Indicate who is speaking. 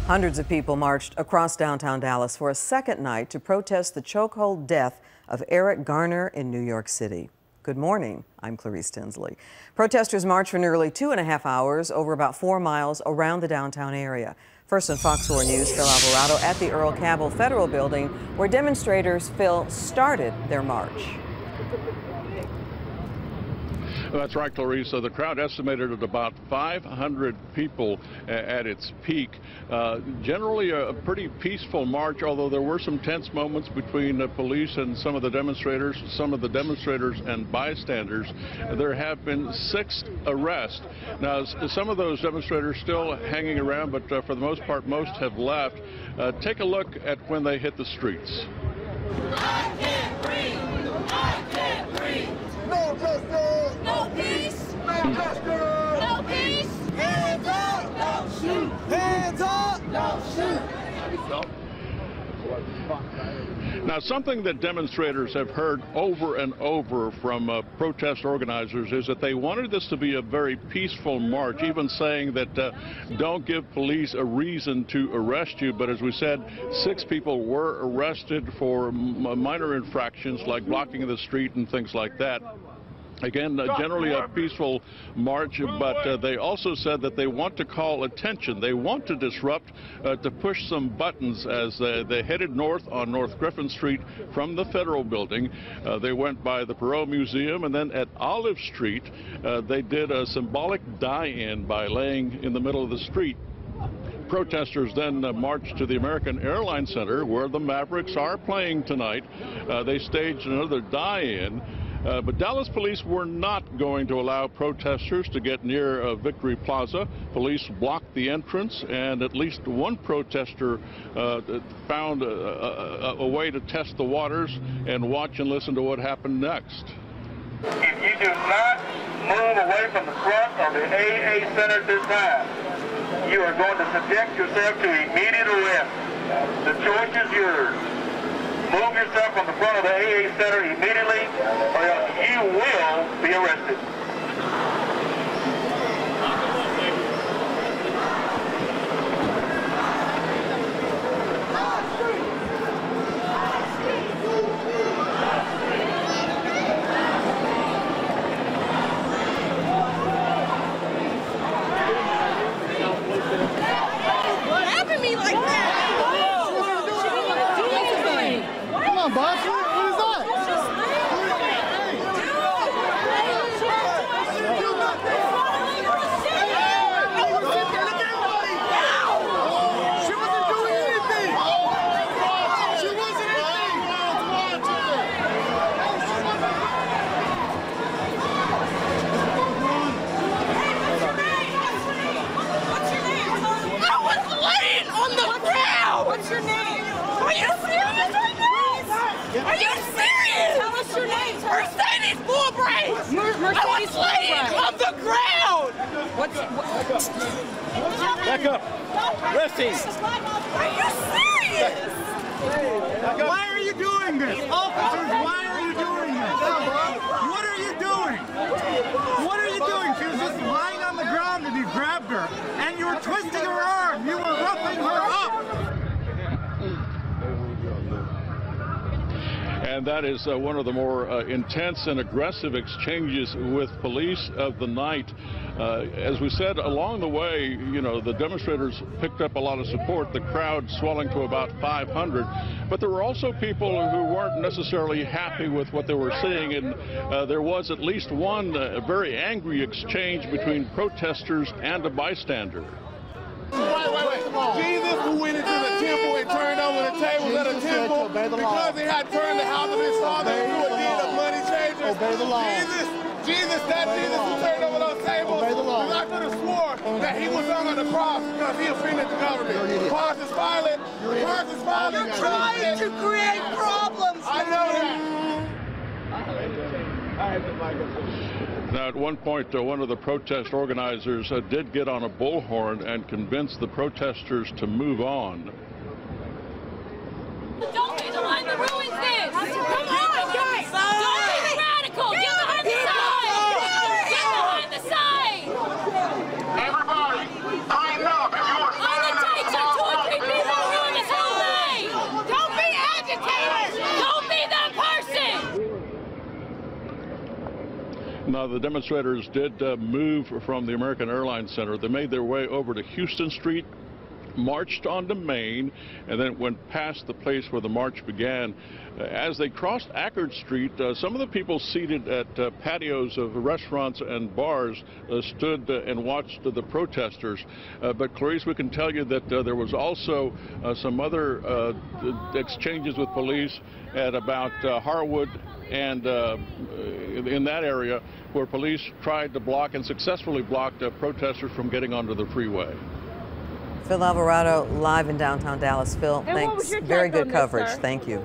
Speaker 1: Hundreds of people marched across downtown Dallas for a second night to protest the chokehold death of Eric Garner in New York City. Good morning. I'm Clarice Tinsley. Protesters marched for nearly 2.5 hours over about 4 miles around the downtown area. First on Fox 4 News, Phil Alvarado at the Earl Cabell Federal Building, where demonstrators, Phil, started their march.
Speaker 2: That's right, Clarice. The crowd estimated at about 500 people at its peak. Generally a pretty peaceful march, although there were some tense moments between police and some of the demonstrators and bystanders. There have been 6 arrests. Now, some of those demonstrators still hanging around, but for the most part, most have left. Take a look at when they hit the streets.
Speaker 3: I can't breathe! I can't breathe! No justice! No peace! No justice! No peace! Hands up! Don't shoot! Hands up! Don't shoot!
Speaker 2: Now, something that demonstrators have heard over and over from protest organizers is that they wanted this to be a very peaceful march, even saying that don't give police a reason to arrest you. But as we said, 6 people were arrested for minor infractions like blocking the street and things like that. Again, generally a peaceful march, but they also said that they want to call attention. They want to disrupt, to push some buttons as they headed north on North Griffin Street from the Federal Building. They went by the Perot Museum, and then at Olive Street, they did a symbolic die-in by laying in the middle of the street. Protesters then marched to the American Airlines Center, where the Mavericks are playing tonight. They staged another die-in. But Dallas police were not going to allow protesters to get near Victory Plaza. Police blocked the entrance, and at least one protester found a way to test the waters and watch and listen to what happened next.
Speaker 4: If you do not move away from the front of the AA Center this time, you are going to subject yourself to immediate arrest. The choice is yours. Move yourself from the front of the AA Center immediately, or else you will be arrested.
Speaker 3: What happened to me like that?
Speaker 5: Boss, what is that? She wasn't doing anything. She wasn't anything.
Speaker 3: What's your name? I was laying on the ground. What's your name? Are you serious right now? Are you serious? Tell us your name. Mercedes Fulbright. I was laying on the ground.
Speaker 6: Back up. Resting.
Speaker 3: Are you serious?
Speaker 5: Why are you doing this? Officers, why are you doing this? What are you doing? What are you doing? She was just lying on the ground and you grabbed her. And you were twisting her arm. You were roughing her up.
Speaker 2: And that is one of the more intense and aggressive exchanges with police of the night. As we said, along the way, you know, the demonstrators picked up a lot of support, the crowd swelling to about 500. But there were also people who weren't necessarily happy with what they were seeing, and there was at least one very angry exchange between protesters and a bystander.
Speaker 7: Wait. Jesus, who went into the temple and turned over the tables at the temple because he had turned the house of his father into a den of money changers.
Speaker 5: Obey the law.
Speaker 7: Jesus, that Jesus who turned over those tables.
Speaker 5: Obey the law.
Speaker 7: Because I could have swore that he was hung on the cross because he offended the government. Pontius Pilate.
Speaker 3: You're trying to create problems.
Speaker 7: I know that.
Speaker 2: Now, at one point, one of the protest organizers did get on a bullhorn and convince the protesters to move on.
Speaker 3: Don't be the one that ruins this. Come on, guys. Don't be radical. Get behind the side. Get behind the side.
Speaker 4: Everybody, clean up. If you are standing
Speaker 2: Now, the demonstrators did move from the American Airlines Center. They made their way over to Houston Street, marched onto Main, and then went past the place where the march began. As they crossed Ackerd Street, some of the people seated at patios of restaurants and bars stood and watched the protesters. But Clarice, we can tell you that there was also some other exchanges with police at about Harwood and in that area, where police tried to block and successfully blocked protesters from getting onto the freeway.
Speaker 1: Phil Alvarado live in downtown Dallas. Phil, thanks. Very good coverage. Thank you.